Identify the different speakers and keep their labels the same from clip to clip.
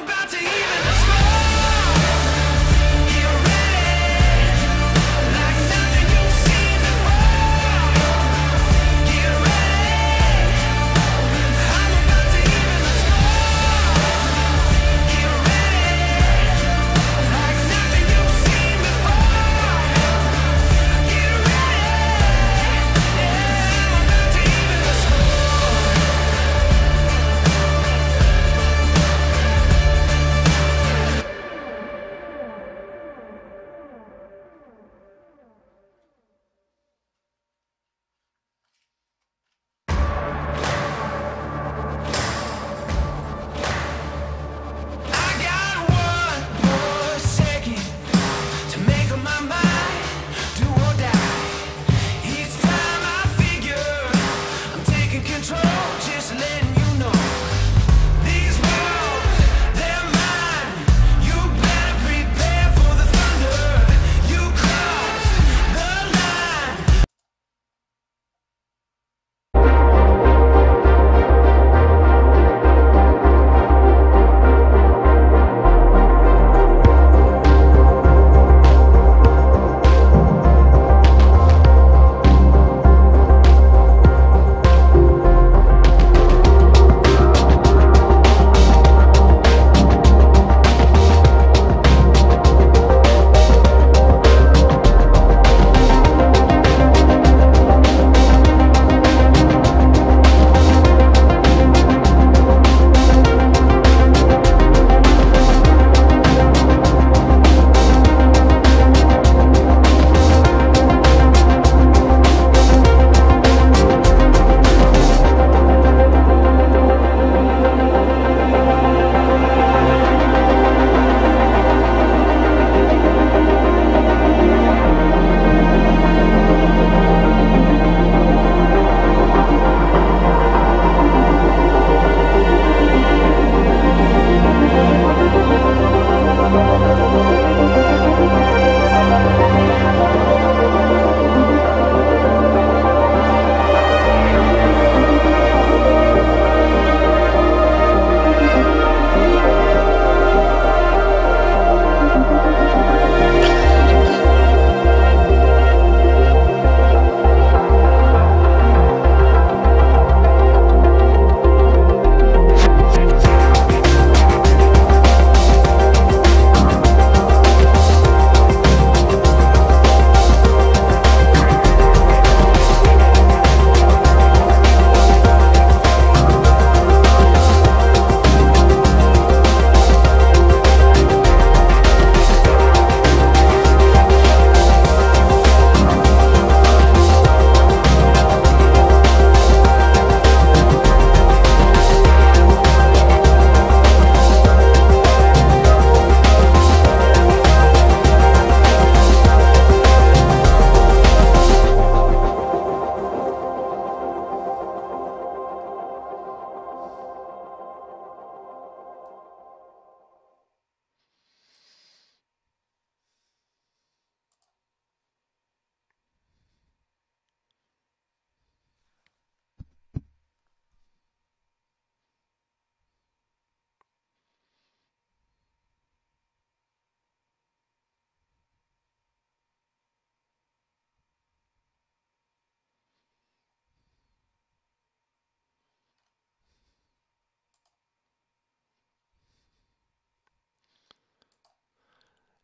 Speaker 1: about to even start. Get ready, like nothing you've seen before. Get ready, I'm about to even start. Get ready, like nothing you've seen before. Get ready, yeah, I'm about to even start. I got one more second to make up my mind, do or die. Each time I figure I'm taking control, just letting you know. These walls, they're mine. You better prepare for the thunder. You crossed the line.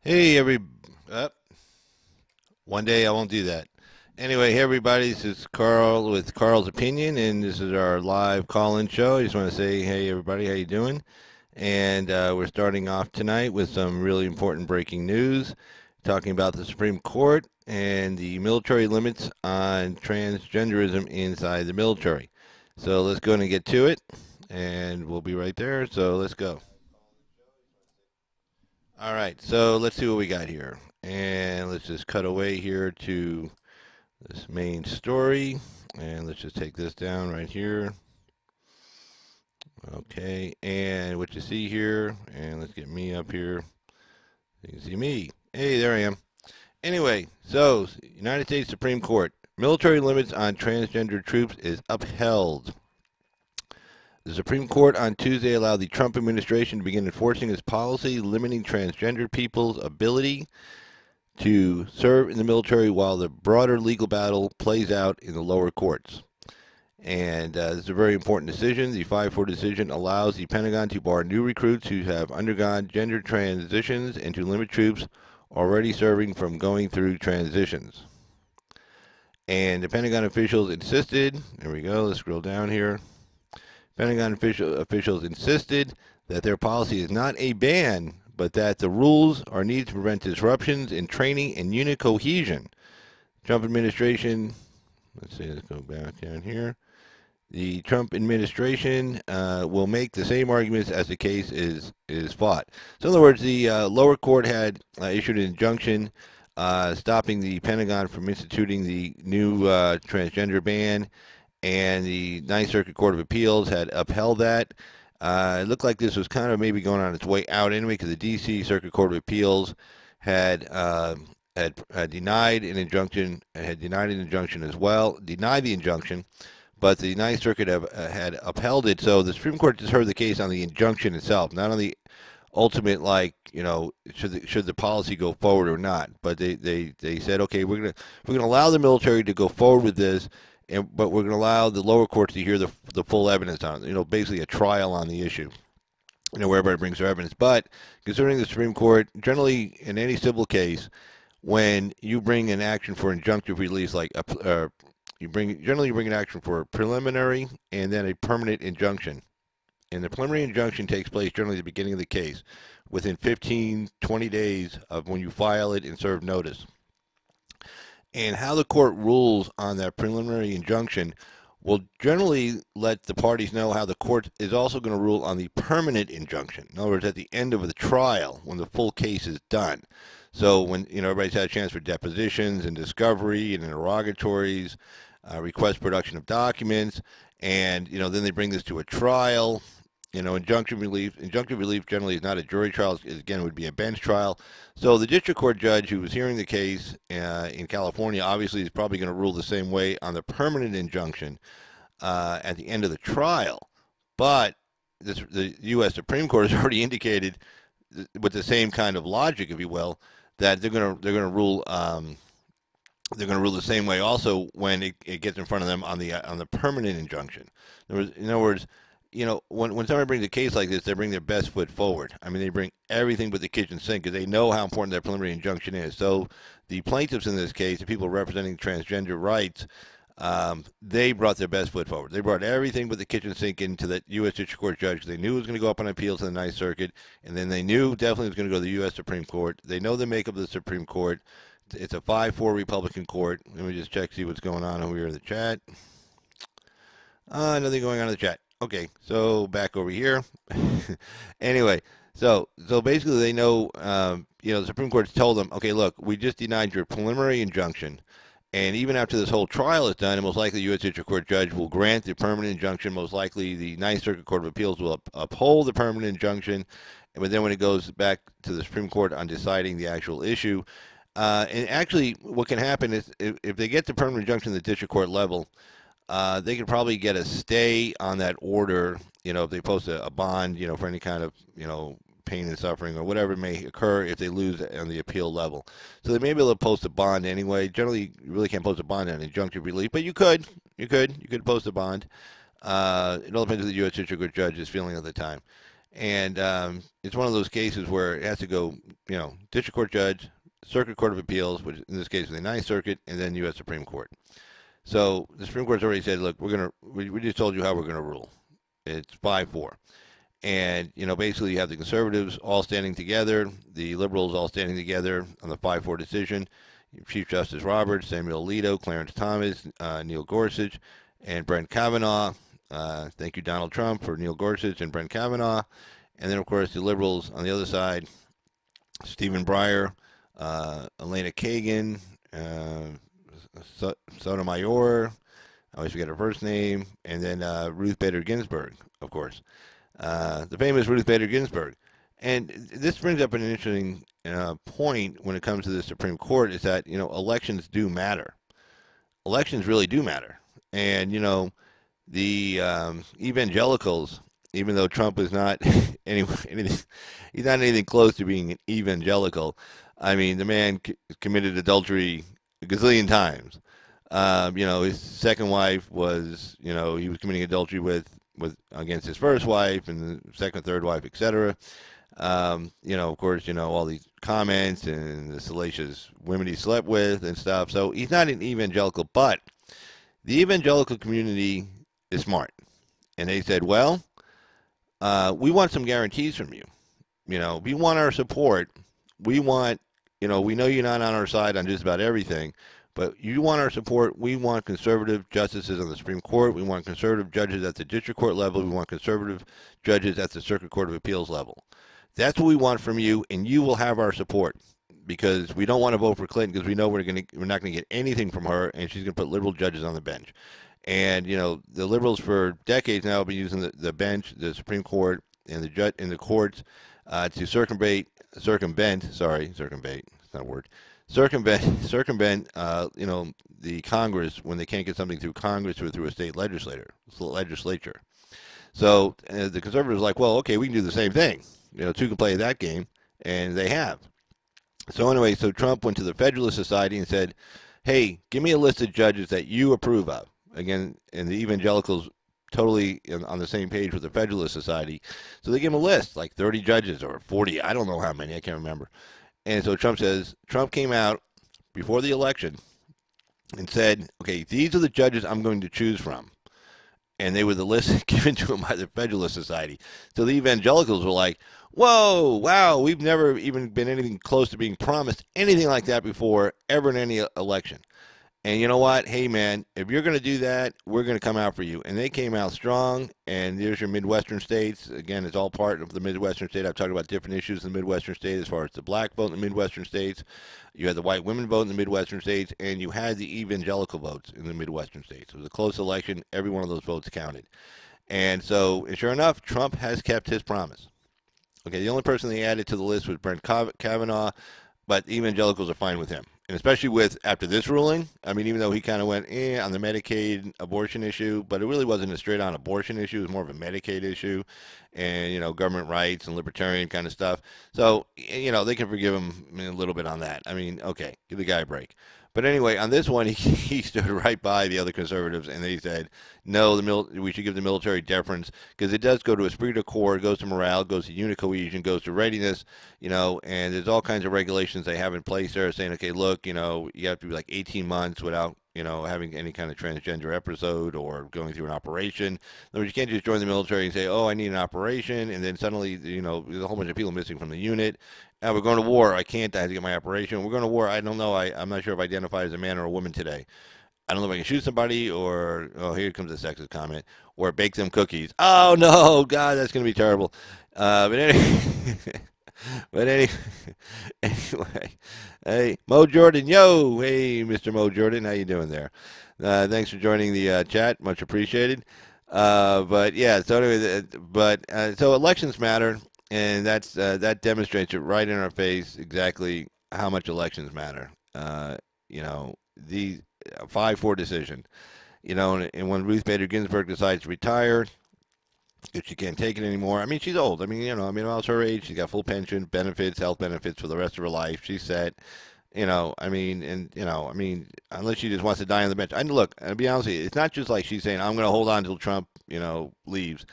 Speaker 2: Hey, one day I won't do that. Anyway, hey everybody, this is Carl with Carl's Opinion, and this is our live call-in show. I just want to say, hey everybody, how you doing? And we're starting off tonight with some really important breaking news, talking about the Supreme Court and the military limits on transgenderism inside the military. So let's go and get to it, and we'll be right there. So let's go. All right, so let's see what we got here. And let's just cut away here to this main story. And let's just take this down right here. Okay, and what you see here, and let's get me up here. You can see me. Hey, there I am. Anyway, so United States Supreme Court. Military limits on transgender troops is upheld. The Supreme Court on Tuesday allowed the Trump administration to begin enforcing its policy limiting transgender people's ability to serve in the military while the broader legal battle plays out in the lower courts. And this is a very important decision. The 5-4 decision allows the Pentagon to bar new recruits who have undergone gender transitions and to limit troops already serving from going through transitions. And the Pentagon officials insisted, there we go, let's scroll down here. Pentagon officials insisted that their policy is not a ban, but that the rules are needed to prevent disruptions in training and unit cohesion. Trump administration, let's see, let's go back down here. The Trump administration will make the same arguments as the case is fought. So in other words, the lower court had issued an injunction stopping the Pentagon from instituting the new transgender ban, and the Ninth Circuit Court of Appeals had upheld that. It looked like this was kind of maybe going on its way out anyway, because the D.C. Circuit Court of Appeals had denied an injunction, as well, denied the injunction, but the Ninth Circuit had upheld it. So the Supreme Court just heard the case on the injunction itself, not on the ultimate, like, you know, should the policy go forward or not. But they said, okay, we're gonna allow the military to go forward with this. But we're going to allow the lower courts to hear the full evidence on it, you know, basically a trial on the issue, you know, where everybody brings their evidence. But considering the Supreme Court, generally in any civil case, when you bring an action for injunctive release, like you bring an action for a preliminary and then a permanent injunction. And the preliminary injunction takes place generally at the beginning of the case, within 15, 20 days of when you file it and serve notice. And how the court rules on that preliminary injunction will generally let the parties know how the court is also going to rule on the permanent injunction. In other words, at the end of the trial, when the full case is done. So when, you know, everybody's had a chance for depositions and discovery and interrogatories, request production of documents, and, you know, then they bring this to a trial. You know, injunctive relief generally is not a jury trial. Again, it would be a bench trial. So the district court judge who was hearing the case in California obviously is probably going to rule the same way on the permanent injunction at the end of the trial. But the U.S. Supreme Court has already indicated, with the same kind of logic, if you will, that they're going to rule the same way also when it gets in front of them on the permanent injunction. In other words, you know, when somebody brings a case like this, they bring their best foot forward. I mean, they bring everything but the kitchen sink because they know how important that preliminary injunction is. So the plaintiffs in this case, the people representing transgender rights, they brought their best foot forward. They brought everything but the kitchen sink into the U.S. District Court judge. They knew it was going to go up on appeal to the Ninth Circuit, and then they knew definitely it was going to go to the U.S. Supreme Court. They know the makeup of the Supreme Court. It's a 5-4 Republican court. Let me just check, see what's going on over here in the chat. Nothing going on in the chat. Okay, so back over here. Anyway, so basically they know, you know, the Supreme Court's told them, okay, look, we just denied your preliminary injunction, and even after this whole trial is done, and most likely the U.S. District Court judge will grant the permanent injunction. Most likely the Ninth Circuit Court of Appeals will uphold the permanent injunction, but then when it goes back to the Supreme Court on deciding the actual issue, and actually what can happen is if they get the permanent injunction at the District Court level, they could probably get a stay on that order, you know, if they post a bond, you know, for any kind of, you know, pain and suffering or whatever may occur if they lose on the appeal level. So they may be able to post a bond anyway. Generally, you really can't post a bond on injunctive relief, but you could post a bond. It all depends on the U.S. District Court judge is feeling at the time. And it's one of those cases where it has to go, you know, District Court judge, Circuit Court of Appeals, which in this case is the Ninth Circuit, and then U.S. Supreme Court. So the Supreme Court's already said, look, we just told you how we're going to rule. It's 5-4. And, you know, basically you have the conservatives all standing together, the liberals all standing together on the 5-4 decision. Chief Justice Roberts, Samuel Alito, Clarence Thomas, Neil Gorsuch, and Brett Kavanaugh. Thank you, Donald Trump, for Neil Gorsuch and Brett Kavanaugh. And then, of course, the liberals on the other side, Stephen Breyer, Elena Kagan, Sotomayor, I always forget her first name, and then Ruth Bader Ginsburg, of course. The famous Ruth Bader Ginsburg. And this brings up an interesting point when it comes to the Supreme Court, is that, you know, elections do matter. Elections really do matter. And, you know, the evangelicals, even though Trump is not anything, he's not anything close to being an evangelical. I mean, the man committed adultery a gazillion times. His second wife was, he was committing adultery with against his first wife and the second, third wife, etc. Of course, all these comments and the salacious women he slept with and stuff. So he's not an evangelical, but the evangelical community is smart. And they said, well, we want some guarantees from you. We want our support. We want, we know you're not on our side on just about everything, but you want our support. We want conservative justices on the Supreme Court. We want conservative judges at the district court level. We want conservative judges at the Circuit Court of Appeals level. That's what we want from you, and you will have our support because we don't want to vote for Clinton because we know we're not going to get anything from her, and she's going to put liberal judges on the bench. And the liberals for decades now have been using the bench, the Supreme Court, and the judge in the courts to circumvent. Sorry, circumvent. It's not a word. Circumvent. The Congress when they can't get something through Congress or through a state legislature. So the conservatives are like, well, okay, we can do the same thing. Two can play that game, and they have. So anyway, so Trump went to the Federalist Society and said, hey, give me a list of judges that you approve of. Again, and the evangelicals totally on the same page with the Federalist Society. So they give him a list, like 30 judges or 40. I don't know how many. I can't remember. And so Trump came out before the election and said, okay, these are the judges I'm going to choose from. And they were the list given to him by the Federalist Society. So the evangelicals were like, whoa, wow, we've never even been anything close to being promised anything like that before, ever in any election. And you know what? Hey, man, if you're going to do that, we're going to come out for you. And they came out strong, and there's your Midwestern states. Again, it's all part of the Midwestern state. I've talked about different issues in the Midwestern state as far as the black vote in the Midwestern states. You had the white women vote in the Midwestern states, and you had the evangelical votes in the Midwestern states. It was a close election. Every one of those votes counted. And so, sure enough, Trump has kept his promise. Okay, the only person they added to the list was Brett Kavanaugh, but evangelicals are fine with him. And especially with after this ruling, I mean, even though he kind of went on the Medicaid abortion issue, but it really wasn't a straight-on abortion issue. It was more of a Medicaid issue and, government rights and libertarian kind of stuff. So, they can forgive him a little bit on that. I mean, okay, give the guy a break. But anyway, on this one, he stood right by the other conservatives, and they said, no, we should give the military deference because it does go to esprit de corps, it goes to morale, it goes to unit cohesion, goes to readiness, and there's all kinds of regulations they have in place there saying, okay, look, you have to be like 18 months without, having any kind of transgender episode or going through an operation. In other words, you can't just join the military and say, oh, I need an operation, and then suddenly, there's a whole bunch of people missing from the unit. We're going to war. I can't. I have to get my operation. We're going to war. I don't know. I'm not sure if I identify as a man or a woman today. I don't know if I can shoot somebody or, oh, here comes a sexist comment, or bake them cookies. Oh, no, God, that's going to be terrible. But anyway, anyway, hey, Mo Jordan, yo, hey, Mr. Mo Jordan, how you doing there? Thanks for joining the chat. Much appreciated. But, yeah, so anyway, so elections matter. And that demonstrates it right in our face exactly how much elections matter. The 5-4 decision. And when Ruth Bader Ginsburg decides to retire, if she can't take it anymore, I mean, she's old. I mean, I was her age. She's got full pension, benefits, health benefits for the rest of her life. She's set. Unless she just wants to die on the bench. Look, I'll be honest with you, it's not just like she's saying, I'm going to hold on until Trump, leaves.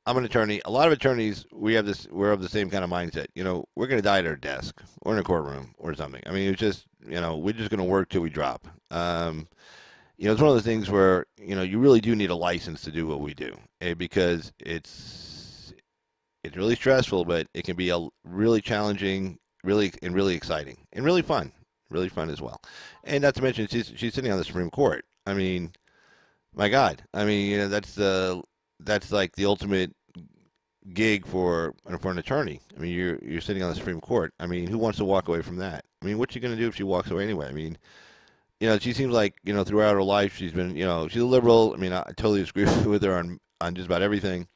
Speaker 2: I'm an attorney. A lot of attorneys, we're of the same kind of mindset. We're going to die at our desk or in a courtroom or something. I mean, it's just, we're just going to work till we drop. It's one of those things where, you really do need a license to do what we do because it's really stressful, but it can be a really challenging, really exciting and really fun as well. And not to mention, she's sitting on the Supreme Court. I mean, my God. I mean, that's like the ultimate gig for an attorney. I mean, you're sitting on the Supreme Court. I mean, who wants to walk away from that? I mean, what's she going to do if she walks away anyway? I mean, she seems like, throughout her life she's been, she's a liberal. I mean, I totally agree with her on just about everything.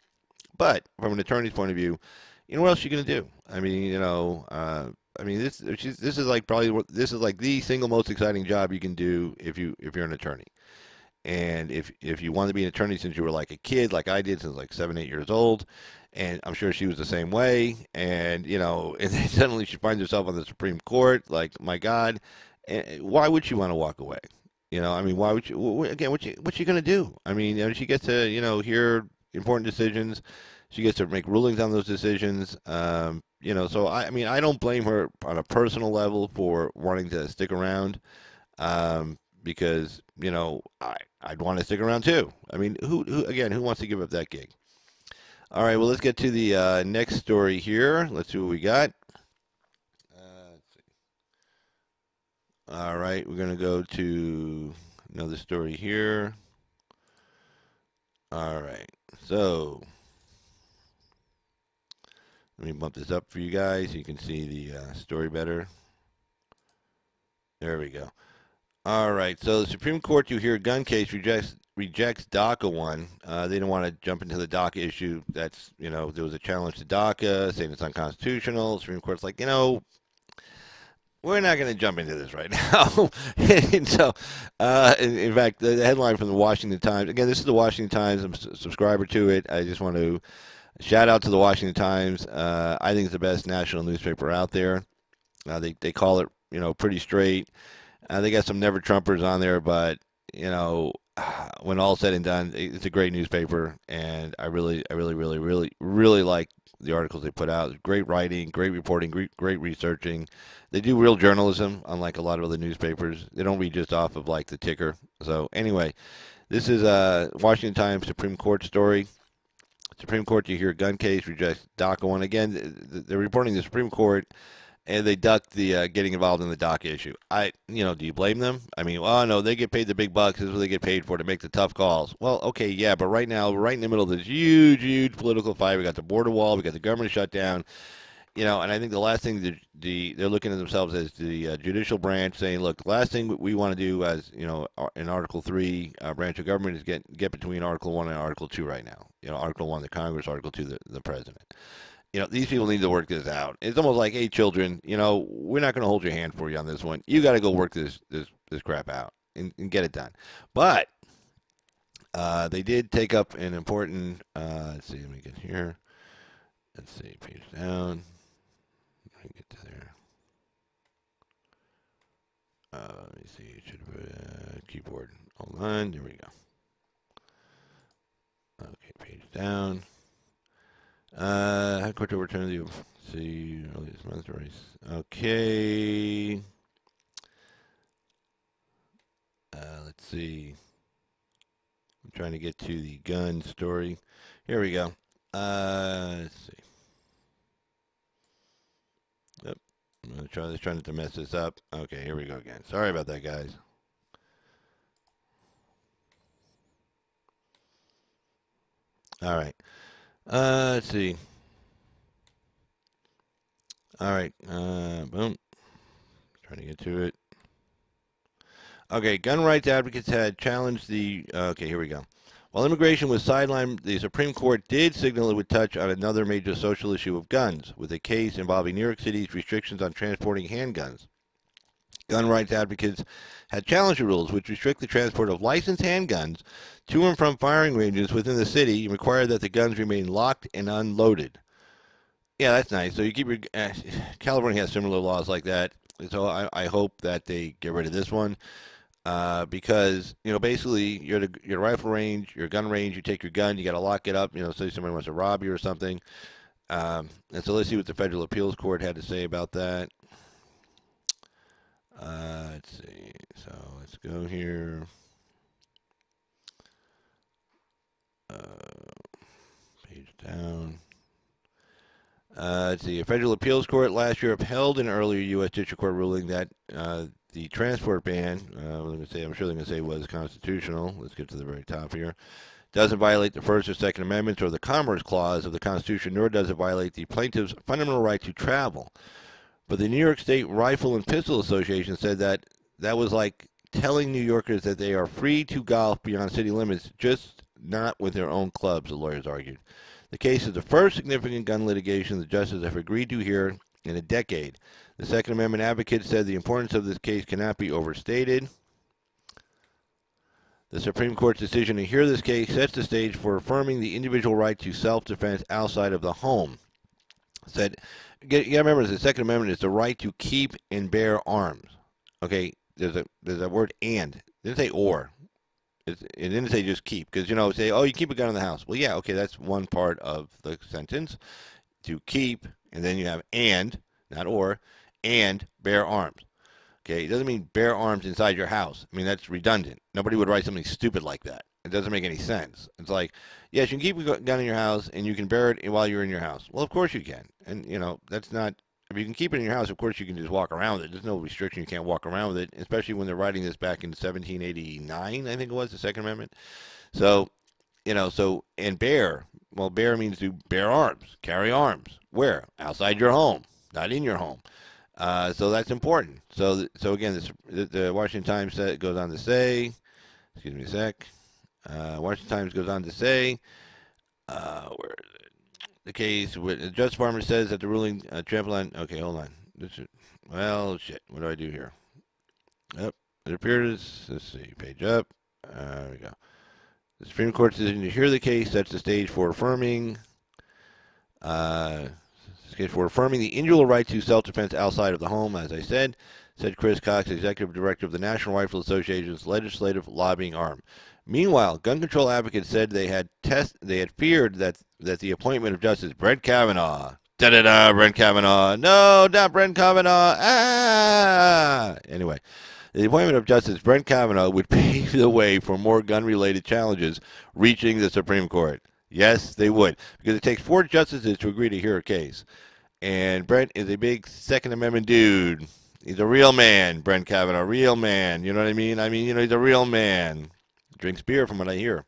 Speaker 2: But from an attorney's point of view, what else is she going to do? I mean, this is like the single most exciting job you can do if you're an attorney. And if you wanted to be an attorney since you were like a kid, like I did since like 7, 8 years old, and I'm sure she was the same way, and and then suddenly she finds herself on the Supreme Court, like, my God, why would she want to walk away? I mean, why would you, again, what's she going to do? I mean, she gets to, hear important decisions. She gets to make rulings on those decisions. So I mean, I don't blame her on a personal level for wanting to stick around, because, I'd want to stick around too. I mean, who wants to give up that gig? All right, well, let's get to the next story here. Let's see what we got. Let's see. All right, we're going to go to another story here. All right, so let me bump this up for you guys so you can see the story better. There we go. All right, so the Supreme Court, you hear, gun case rejects DACA one. They didn't want to jump into the DACA issue. That's, there was a challenge to DACA, saying it's unconstitutional. The Supreme Court's like, we're not going to jump into this right now. And so, in fact, the headline from the Washington Times, again, this is the Washington Times. I'm a subscriber to it. I just want to shout out to the Washington Times. I think it's the best national newspaper out there. They call it, pretty straight. They got some never Trumpers on there, but, when all's said and done, it's a great newspaper, and I really like the articles they put out. Great writing, great reporting, great researching. They do real journalism, unlike a lot of other newspapers. They don't read just off of, like, the ticker. So, anyway, this is a Washington Times Supreme Court story. Supreme Court, you hear, gun case rejects DACA one. Again, they're reporting the Supreme Court, and they ducked the getting involved in the DACA issue. Do you blame them? I mean, no, they get paid the big bucks. This is what they get paid for, to make the tough calls. Well, okay, yeah, but right now, we're right in the middle of this huge political fight. We got the border wall. We got the government shutdown. And I think the last thing they're looking at themselves as the judicial branch, saying, look, the last thing we want to do as, in Article 3 branch of government is get between Article 1 and Article 2 right now. Article 1, the Congress, Article 2, the President. These people need to work this out. It's almost like, hey, children, we're not going to hold your hand for you on this one. You got to go work this crap out and get it done. But they did take up an important, let's see, let me get here. Let's see, page down. Let me get to there. Let me see, it should have keyboard. Hold on, there we go. Okay, page down. High Court to return the see early this month race. Okay. Let's see. I'm trying to get to the gun story. Here we go. Let's see. Yep. I'm gonna trying not to mess this up. Okay, here we go again. Sorry about that, guys. All right. Let's see. All right. Boom. Trying to get to it. Okay. Gun rights advocates had challenged the. Okay, here we go. While immigration was sidelined, the Supreme Court did signal it would touch on another major social issue of guns, with a case involving New York City's restrictions on transporting handguns. Gun rights advocates had challenged the rules, which restrict the transport of licensed handguns to and from firing ranges within the city and require that the guns remain locked and unloaded. Yeah, that's nice. So you keep your California has similar laws like that. So I hope that they get rid of this one, because basically you're at a rifle range, your gun range. You take your gun, you got to lock it up. Say somebody wants to rob you or something. And so let's see what the Federal Appeals Court had to say about that. Let's see. So let's go here. Page down. Let's see. A Federal Appeals Court last year upheld an earlier U.S. District Court ruling that the transport ban, I'm sure they're going to say was constitutional. Let's get to the very top here. Doesn't violate the First or Second Amendments or the Commerce Clause of the Constitution, nor does it violate the plaintiff's fundamental right to travel. But the New York State Rifle and Pistol Association said that was like telling New Yorkers that they are free to golf beyond city limits, just not with their own clubs, the lawyers argued. The case is the first significant gun litigation the justices have agreed to hear in a decade. The Second Amendment advocates said the importance of this case cannot be overstated. The Supreme Court's decision to hear this case sets the stage for affirming the individual right to self-defense outside of the home. Said, you got to remember, the Second Amendment is the right to keep and bear arms. Okay, there's a word and. It didn't say or. It didn't say just keep, because, say, oh, you keep a gun in the house. Well, yeah, okay, that's one part of the sentence. To keep, and then you have and, not or, and bear arms. Okay, it doesn't mean bear arms inside your house. I mean, that's redundant. Nobody would write something stupid like that. It doesn't make any sense. It's like, yes, you can keep a gun in your house, and you can bear it while you're in your house. Well, of course you can. And, that's not, if you can keep it in your house, of course you can just walk around with it. There's no restriction. You can't walk around with it, especially when they're writing this back in 1789, I think it was, the Second Amendment. So, and bear, well, bear means to bear arms, carry arms. Where? Outside your home, not in your home. So that's important. So again, the Washington Times goes on to say, excuse me a sec. Washington Times goes on to say, where is it? The case, the Justice Department says that the ruling trampled on. Okay, hold on. Well, shit. What do I do here? Yep. It appears. Let's see. Page up. There we go. The Supreme Court's decision to hear the case sets the stage for affirming. The individual right to self-defense outside of the home, as I said Chris Cox, Executive Director of the National Rifle Association's legislative lobbying arm. Meanwhile, gun control advocates said they had feared that the appointment of Justice Brett Kavanaugh, Brett Kavanaugh, no, not Brett Kavanaugh, Anyway, the appointment of Justice Brett Kavanaugh would pave the way for more gun-related challenges reaching the Supreme Court. Yes, they would, because it takes 4 justices to agree to hear a case. And Brett is a big Second Amendment dude. He's a real man, Brett Kavanaugh, real man. You know what I mean? He's a real man. Drinks beer from what I hear.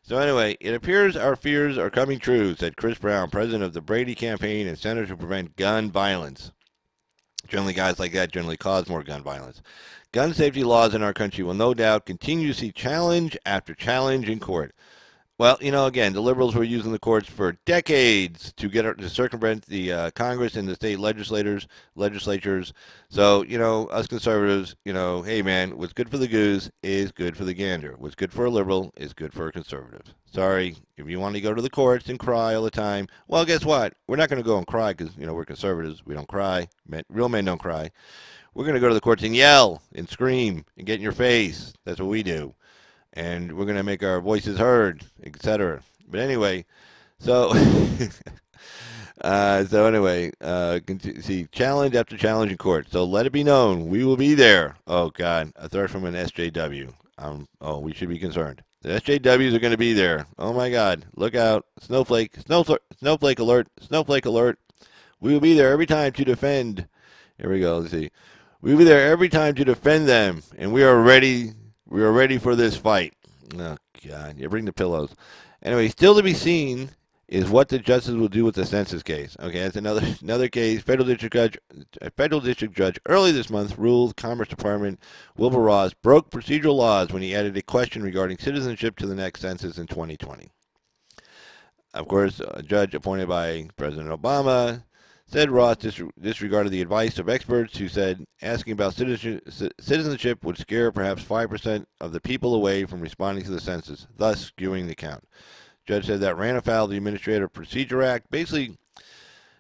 Speaker 2: So anyway, it appears our fears are coming true, said Chris Brown, president of the Brady campaign and Center to Prevent Gun Violence. Generally, guys like that generally cause more gun violence. Gun safety laws in our country will no doubt continue to see challenge after challenge in court. Well, again, the liberals were using the courts for decades to circumvent the Congress and the state legislatures. So, us conservatives, hey, man, what's good for the goose is good for the gander. What's good for a liberal is good for a conservative. Sorry, if you want to go to the courts and cry all the time, well, guess what? We're not going to go and cry because, we're conservatives. We don't cry. Real men don't cry. We're going to go to the courts and yell and scream and get in your face. That's what we do. And we're going to make our voices heard, etc. But anyway, so see, challenge after challenge in court. So let it be known, we will be there. Oh, God, a threat from an SJW. We should be concerned. The SJWs are going to be there. Oh, my God, look out. Snowflake alert, snowflake alert. We will be there every time to defend. Here we go, let's see. We will be there every time to defend them, and we are ready. We are ready for this fight. Oh, God. You bring the pillows. Anyway, still to be seen is what the justice will do with the census case. Okay, that's another case. A federal district judge early this month ruled Commerce Department Wilbur Ross broke procedural laws when he added a question regarding citizenship to the next census in 2020. Of course, a judge appointed by President Obama said Ross disregarded the advice of experts who said asking about citizenship would scare perhaps 5% of the people away from responding to the census, thus skewing the count. Judge said that ran afoul of the Administrative Procedure Act. Basically,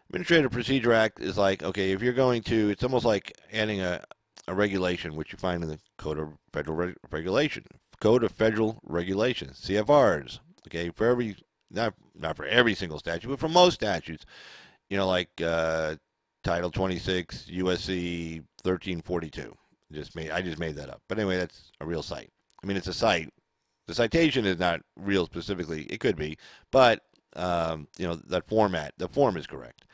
Speaker 2: Administrative Procedure Act is like, okay, if you're going to, it's almost like adding a regulation, which you find in the Code of Federal Regulation. Code of Federal Regulations, CFRs. Okay, for every, not for every single statute, but for most statutes. Like Title 26, USC 1342. I just made that up. But anyway, that's a real site. I mean, it's a site. The citation is not real specifically. It could be. But, that format, the form is correct.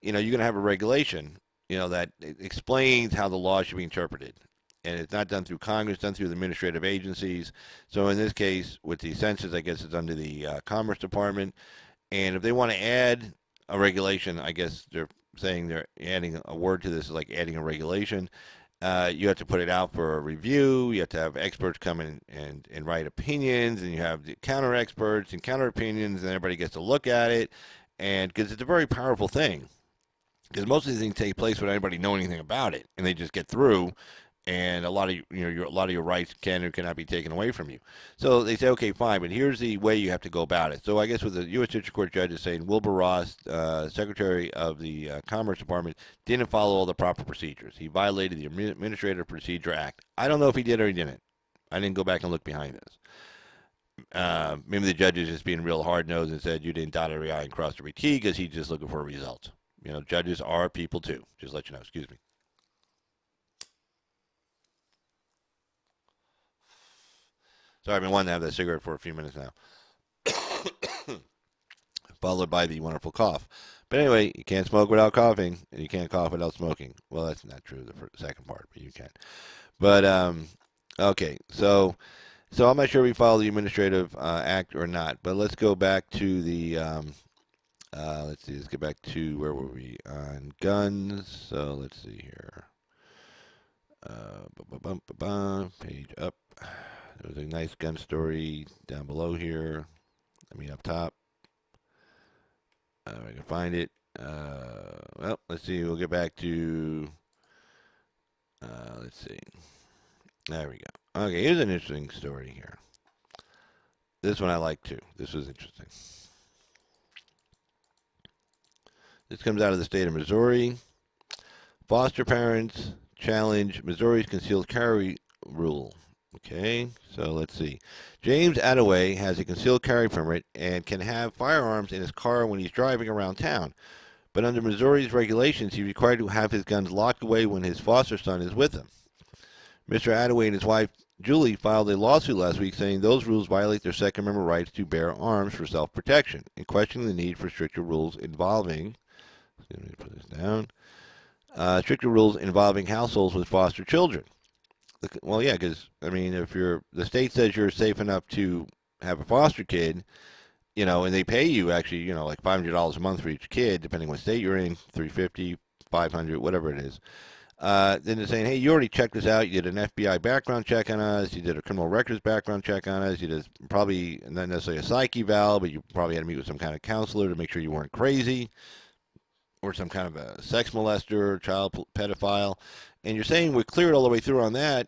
Speaker 2: You're going to have a regulation, that explains how the law should be interpreted. And it's not done through Congress, it's done through the administrative agencies. So in this case, with the census, I guess it's under the Commerce Department. And if they want to add a regulation, I guess they're saying they're adding a word to this, like adding a regulation. You have to put it out for a review. You have to have experts come in and write opinions, and you have the counter experts and counter opinions, and everybody gets to look at it. And because it's a very powerful thing, because most of these things take place without anybody knowing anything about it, and they just get through. and a lot of a lot of your rights can or cannot be taken away from you. So they say, okay, fine, but here's the way you have to go about it. So I guess what the U.S. District Court judge is saying, Wilbur Ross, Secretary of the Commerce Department, didn't follow all the proper procedures. He violated the Administrative Procedure Act. I don't know if he did or he didn't. I didn't go back and look behind this. Maybe the judge is just being real hard-nosed and said you didn't dot every I and cross every T because he's just looking for results. Judges are people too. Just let you know. Excuse me. Sorry, I've been wanting to have that cigarette for a few minutes now. Followed by the wonderful cough. But anyway, you can't smoke without coughing, and you can't cough without smoking. Well, that's not true, the second part, but you can. But, okay, so I'm not sure we follow the Administrative Act or not, but let's go back to the, let's see, let's get back to, where were we, on guns. So let's see here. Page up. There was a nice gun story down below here. I mean, up top. I can find it. Well, let's see. We'll get back to. Let's see. There we go. Okay, here's an interesting story here. This one I like too. This was interesting. This comes out of the state of Missouri. Foster parents challenge Missouri's concealed carry rule. Okay, so let's see. James Attaway has a concealed carry permit and can have firearms in his car when he's driving around town. But under Missouri's regulations, he's required to have his guns locked away when his foster son is with him. Mr. Attaway and his wife, Julie, filed a lawsuit last week saying those rules violate their Second Amendment rights to bear arms for self-protection and questioning the need for stricter rules involving, let me put this down, stricter rules involving households with foster children. Well, yeah, because, I mean, if the state says you're safe enough to have a foster kid, and they pay you actually, like $500 a month for each kid, depending what state you're in, $350, $500, whatever it is. Then they're saying, hey, you already checked this out. You did an FBI background check on us. You did a criminal records background check on us. You did probably not necessarily a psych eval, but you probably had to meet with some kind of counselor to make sure you weren't crazy or some kind of a sex molester, child pedophile. And you're saying we're cleared all the way through on that.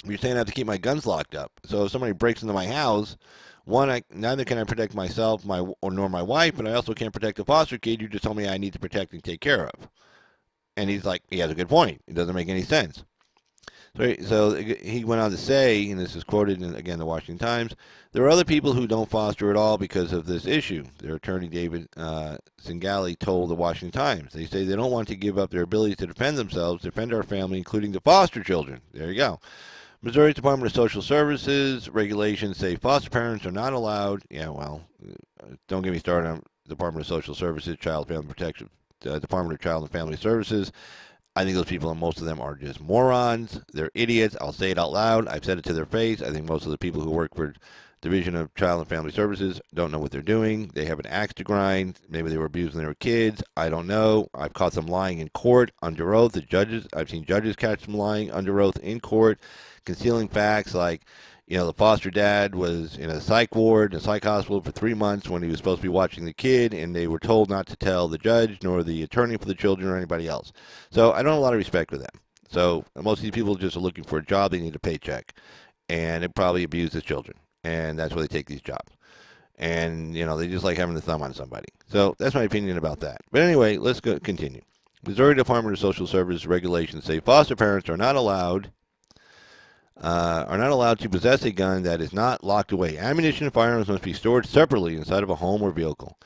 Speaker 2: You're saying I have to keep my guns locked up. So if somebody breaks into my house, one, neither can I protect myself nor my wife, but I also can't protect a foster kid you just told me I need to protect and take care of. And he's like, he has a good point. It doesn't make any sense. So he went on to say, and this is quoted in, again, the Washington Times, there are other people who don't foster at all because of this issue. Their attorney, David Singali, told the Washington Times. They say they don't want to give up their ability to defend themselves, defend our family, including the foster children. There you go. Missouri Department of Social Services regulations say foster parents are not allowed. Yeah, well, don't get me started on Department of Social Services, Child Family Protection, Department of Child and Family Services. I think those people, most of them, are just morons. They're idiots. I'll say it out loud. I've said it to their face. I think most of the people who work for Division of Child and Family Services don't know what they're doing. They have an axe to grind. Maybe they were abused when they were kids. I don't know. I've caught them lying in court under oath. I've seen judges catch them lying under oath in court, concealing facts like, the foster dad was in a psych ward, a psych hospital for 3 months when he was supposed to be watching the kid, and they were told not to tell the judge nor the attorney for the children or anybody else. So I don't have a lot of respect for them. So most of these people just are looking for a job. They need a paycheck, and they probably abuse the children, and that's why they take these jobs. And, they just like having the thumb on somebody. So that's my opinion about that. But anyway, let's continue. Missouri Department of Social Services regulations say foster parents are not allowed to possess a gun that is not locked away. Ammunition and firearms must be stored separately inside of a home or vehicle.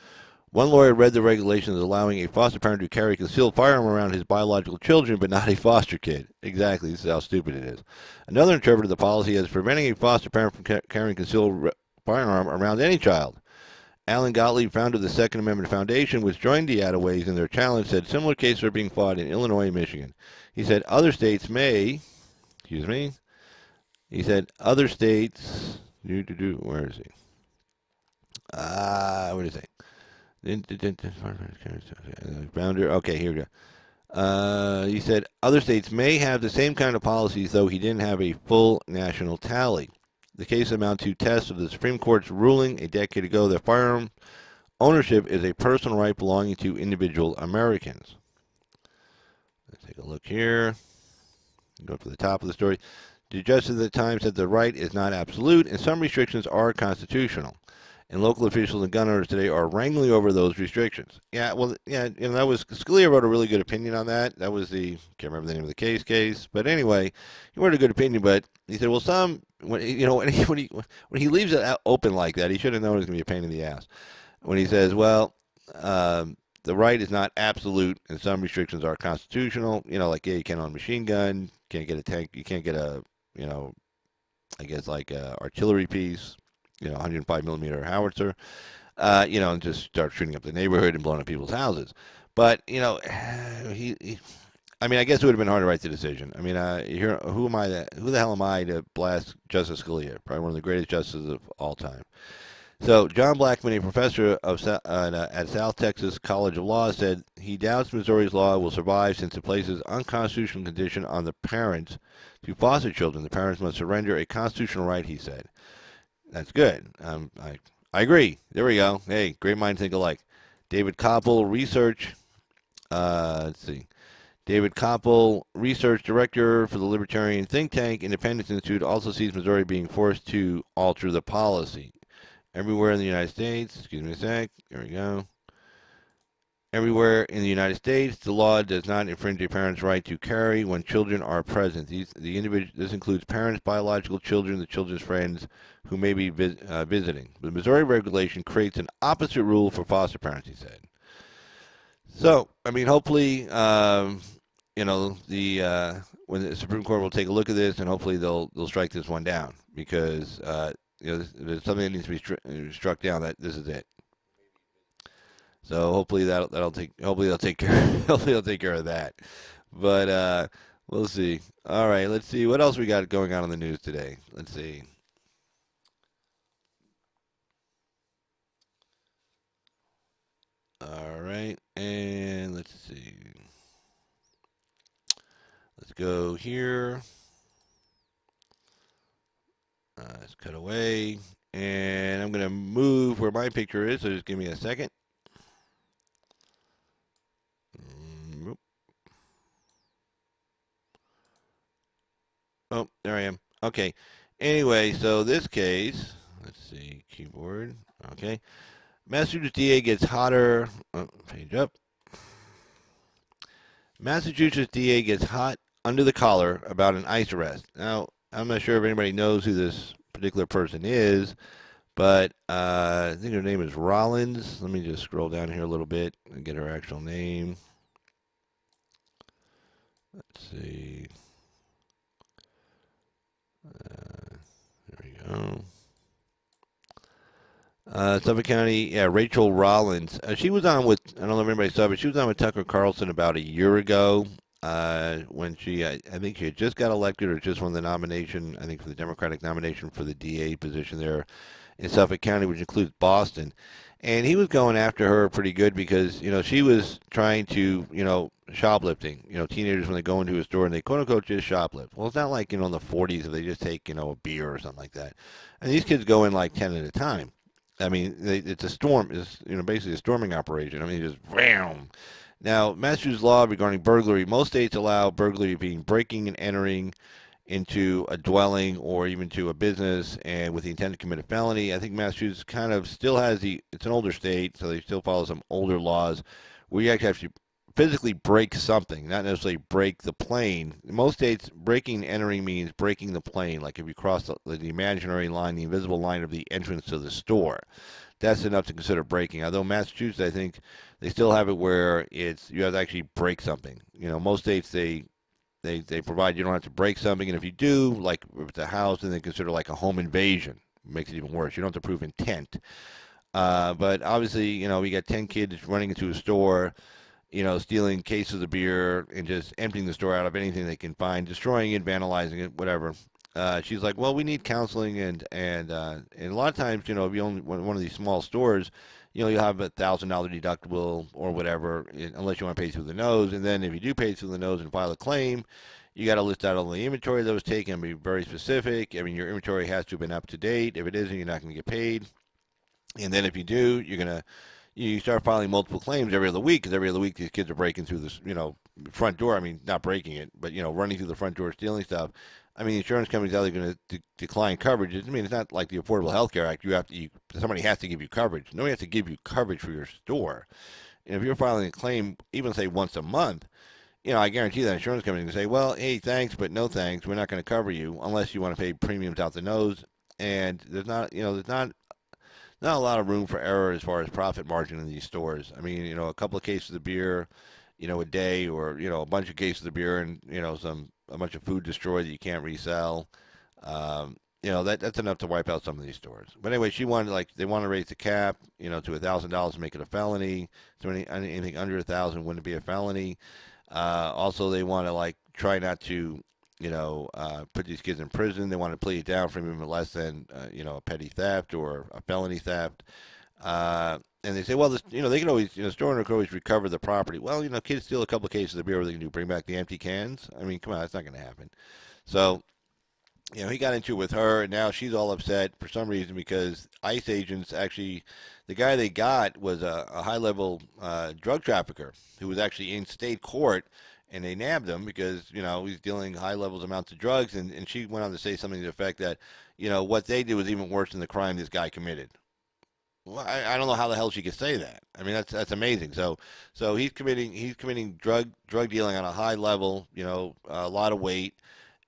Speaker 2: One lawyer read the regulations allowing a foster parent to carry a concealed firearm around his biological children, but not a foster kid. Exactly, this is how stupid it is. Another interpreted the policy as preventing a foster parent from carrying a concealed firearm around any child. Alan Gottlieb, founder of the Second Amendment Foundation, which joined the Attaways in their challenge, said similar cases are being fought in Illinois and Michigan. He said other states may, he said other states, where is he? What is it? Founder, okay, here we go. He said other states may have the same kind of policies, though he didn't have a full national tally. The case amounts to tests of the Supreme Court's ruling a decade ago that firearm ownership is a personal right belonging to individual Americans. Let's take a look here. Go to the top of the story. The Justice of the Times said the right is not absolute, and some restrictions are constitutional. And local officials and gun owners today are wrangling over those restrictions. Yeah, well, yeah, that was Scalia wrote a really good opinion on that. That was the can't remember the name of the case, but anyway, he wrote a good opinion. But he said, well, some when he leaves it open like that, he should have known it was going to be a pain in the ass. When he says, well, the right is not absolute, and some restrictions are constitutional. Like you can't own a machine gun, can't get a tank, you can't get a I guess like a artillery piece. 105 millimeter howitzer, and just start shooting up the neighborhood and blowing up people's houses. But I guess it would have been hard to write the decision. Who the hell am I to blast Justice Scalia, probably one of the greatest justices of all time? So John Blackman, a professor at South Texas College of Law, said he doubts Missouri's law will survive since it places unconstitutional condition on the parents to foster children. The parents must surrender a constitutional right, he said. That's good. I agree. There we go. Hey, great minds think alike. David Koppel, David Koppel, research director for the libertarian think tank Independence Institute, also sees Missouri being forced to alter the policy. Everywhere in the United States, excuse me a sec, here we go. Everywhere in the United States, the law does not infringe a parent's right to carry when children are present. This includes parents, biological children, the children's friends who may be visiting. The Missouri regulation creates an opposite rule for foster parents, he said. So, hopefully, when the Supreme Court will take a look at this, and hopefully they'll strike this one down because there's something that needs to be struck down. That this is it. So hopefully they'll take care of that. But we'll see. All right, let's see what else we got going on in the news today. Let's see. All right, and let's see. Let's go here. Let's cut away, and I'm gonna move where my picture is. So just give me a second. Oh, there I am. Okay. Anyway, so this case, let's see, keyboard. Okay. Massachusetts DA gets hotter. Oh, page up. Massachusetts DA gets hot under the collar about an ICE arrest. Now, I'm not sure if anybody knows who this particular person is, but I think her name is Rollins. Let me just scroll down here a little bit and get her actual name. Let's see. There we go. Suffolk County, yeah, Rachel Rollins. She was on with, I don't know if anybody saw, but she was on with Tucker Carlson about a year ago when I think she had just got elected or just won the nomination, I think for the Democratic nomination for the DA position there in Suffolk County, which includes Boston. And he was going after her pretty good because, she was trying to, shoplifting. Teenagers when they go into a store and they quote unquote just shoplift. Well, it's not like, in the 40s if they just take, a beer or something like that. And these kids go in like 10 at a time. It's a storm. It's, basically a storming operation. Just wham. Now, Massachusetts law regarding burglary, most states allow burglary being breaking and entering into a dwelling or even to a business and with the intent to commit a felony. I think Massachusetts kind of still has it's an older state, so they still follow some older laws where you actually have to physically break something, not necessarily break the plane. In most states, breaking and entering means breaking the plane, like if you cross the imaginary line, the invisible line of the entrance to the store. That's enough to consider breaking. Although Massachusetts, I think, they still have it where you have to actually break something. Most states, they provide you don't have to break something, and if you do, like if it's a house, then they consider like a home invasion. It makes it even worse. You don't have to prove intent. But obviously, we got 10 kids running into a store, stealing cases of beer and just emptying the store out of anything they can find, destroying it, vandalizing it, whatever. She's like, well, we need counseling, and a lot of times, if you own one of these small stores, you'll have $1,000 deductible or whatever, unless you want to pay through the nose. And then if you do pay through the nose and file a claim, you got to list out all the inventory that was taken and be very specific. Your inventory has to have been up to date. If it isn't, you're not going to get paid. And then if you do, you're going to you start filing multiple claims every other week because every other week these kids are breaking through this, front door. I mean, not breaking it, but running through the front door, stealing stuff. I mean, insurance companies either going to decline coverage. I mean, it's not like the Affordable Health Care Act. Somebody has to give you coverage. Nobody has to give you coverage for your store. And if you're filing a claim, even say once a month, I guarantee that insurance company can say, well, hey, thanks, but no thanks. We're not going to cover you unless you want to pay premiums out the nose. And there's not a lot of room for error as far as profit margin in these stores. I mean, a couple of cases of beer, a day, or a bunch of cases of beer, and a bunch of food destroyed that you can't resell. That's enough to wipe out some of these stores. But anyway, they want to raise the cap, to $1,000 to make it a felony. So anything under 1,000 wouldn't be a felony. Also, they want to try not to put these kids in prison. They want to plead it down for even less than, a petty theft or a felony theft. And they say, well, they can always, store owner can always recover the property. Well, kids steal a couple of cases of beer, what they can do, bring back the empty cans? I mean, come on, that's not going to happen. So, he got into it with her, and now she's all upset for some reason because ICE agents actually, the guy they got was a high-level drug trafficker who was actually in state court, and they nabbed him because, he's dealing high levels amounts of drugs, and she went on to say something to the effect that, what they did was even worse than the crime this guy committed. Well, I don't know how the hell she could say that. I mean, that's amazing. So he's committing drug dealing on a high level, a lot of weight.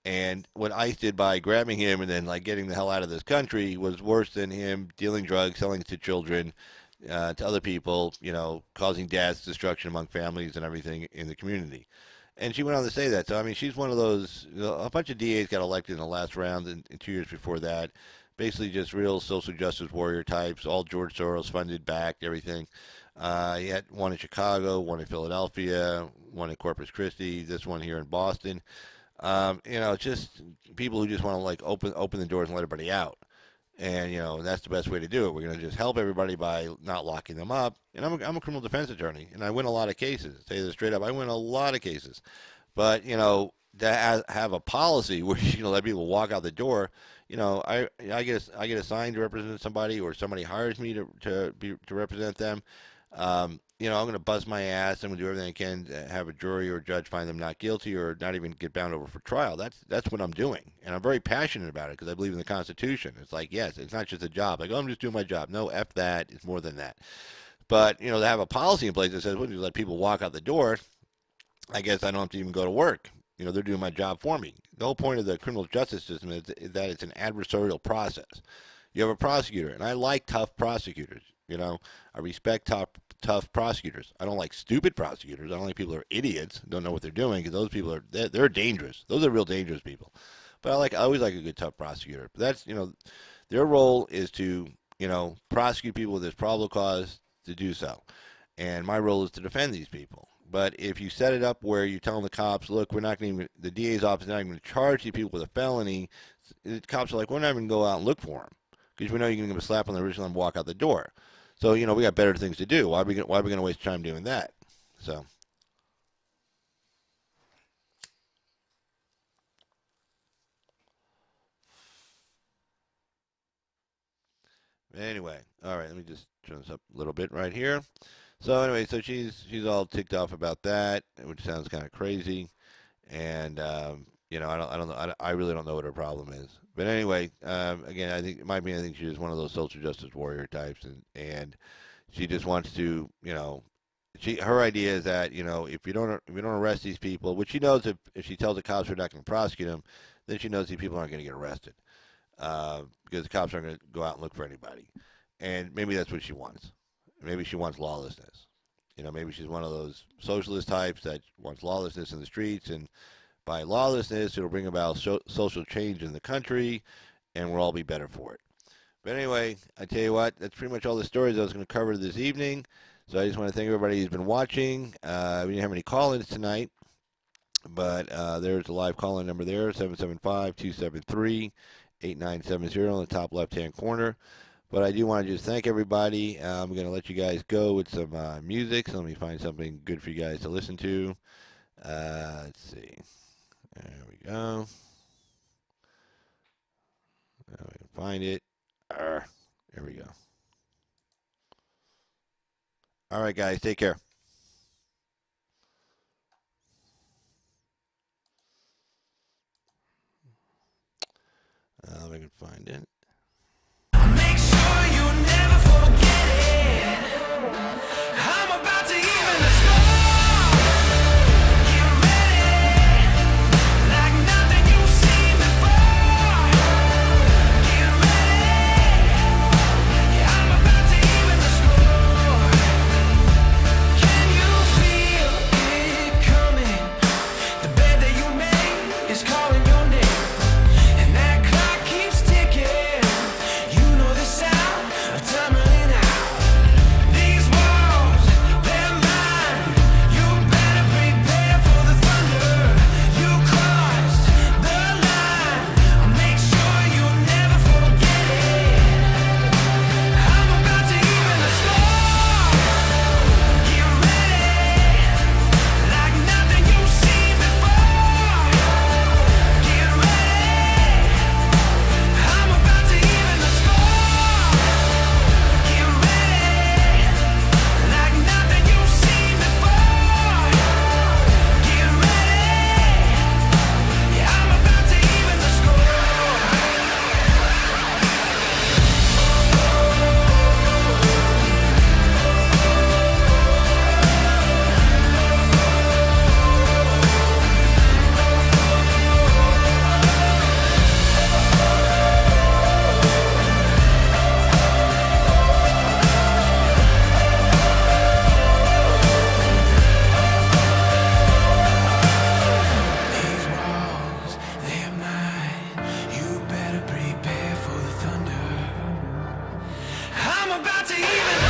Speaker 2: And what ICE did by grabbing him and then getting the hell out of this country was worse than him dealing drugs, selling it to children, to other people, causing deaths, destruction among families and everything in the community. And she went on to say that. So I mean, she's one of those. A bunch of DAs got elected in the last round and 2 years before that. Basically, just real social justice warrior types, all George Soros funded, backed, everything. He had one in Chicago, one in Philadelphia, one in Corpus Christi, this one here in Boston. Just people who just want to open the doors and let everybody out. And that's the best way to do it. We're going to just help everybody by not locking them up. And I'm a criminal defense attorney, and I win a lot of cases. Tell you this straight up, I win a lot of cases. But to have a policy where let people walk out the door. I get assigned to represent somebody, or somebody hires me to represent them. I'm going to bust my ass. I'm going to do everything I can to have a jury or a judge find them not guilty or not even get bound over for trial. That's what I'm doing, and I'm very passionate about it because I believe in the Constitution. It's like, yes, it's not just a job. Like, oh, I'm just doing my job. No, F that. It's more than that. But to have a policy in place that says, when you let people walk out the door, I guess I don't have to even go to work. They're doing my job for me. The whole point of the criminal justice system is that it's an adversarial process. You have a prosecutor, and I like tough prosecutors. I respect tough prosecutors. I don't like stupid prosecutors. I don't like people who are idiots, don't know what they're doing, because those people they're dangerous. Those are real dangerous people. But I always like a good tough prosecutor. But that's their role is to prosecute people with this probable cause to do so, and my role is to defend these people. But if you set it up where you're telling the cops, look, we're not going to, the DA's office is not going to charge these people with a felony, the cops are like, we're not even going to go out and look for them because we know you're going to give them a slap on the wrist and walk out the door. So, we got better things to do. Why are we going to waste time doing that? So, anyway, all right, let me just turn this up a little bit right here. So anyway, so she's all ticked off about that, which sounds kind of crazy, and I don't know, I really don't know what her problem is. But anyway, again, I think it might be, I think she's just one of those social justice warrior types, and she just wants to, her idea is that if you don't arrest these people, which she knows if she tells the cops we're not going to prosecute them, then she knows these people aren't going to get arrested, because the cops aren't going to go out and look for anybody, and maybe that's what she wants. Maybe she wants lawlessness. Maybe she's one of those socialist types that wants lawlessness in the streets, and by lawlessness, it'll bring about social change in the country, and we'll all be better for it. But anyway, I tell you what, that's pretty much all the stories I was going to cover this evening. So I just want to thank everybody who's been watching. We didn't have any call-ins tonight, but there's a live call-in number there, 775-273-8970 on the top left-hand corner. But I do want to just thank everybody. I'm going to let you guys go with some music. So let me find something good for you guys to listen to. Let's see. There we go. Now we can find it. There we go. All right, guys, take care. If I can find it.
Speaker 1: Make sure you never forget it. I'm about to even the score. Get ready, like nothing you've seen before. Get ready, yeah, I'm about to even the score. Can you feel it coming? The bed that you made is calling your name, and that clock keeps ticking. You know the sound of time running out. These walls, they're mine. You better prepare for the thunder. You crossed the line. I'll make sure you never forget it. I'm about to even the score. Get ready, like nothing you've seen before. Get ready, I'm about to even the score. Get ready, like nothing you've seen before. Get ready, yeah, I'm about to even the score. These walls, they're mine. You better prepare for the thunder. I'm about to even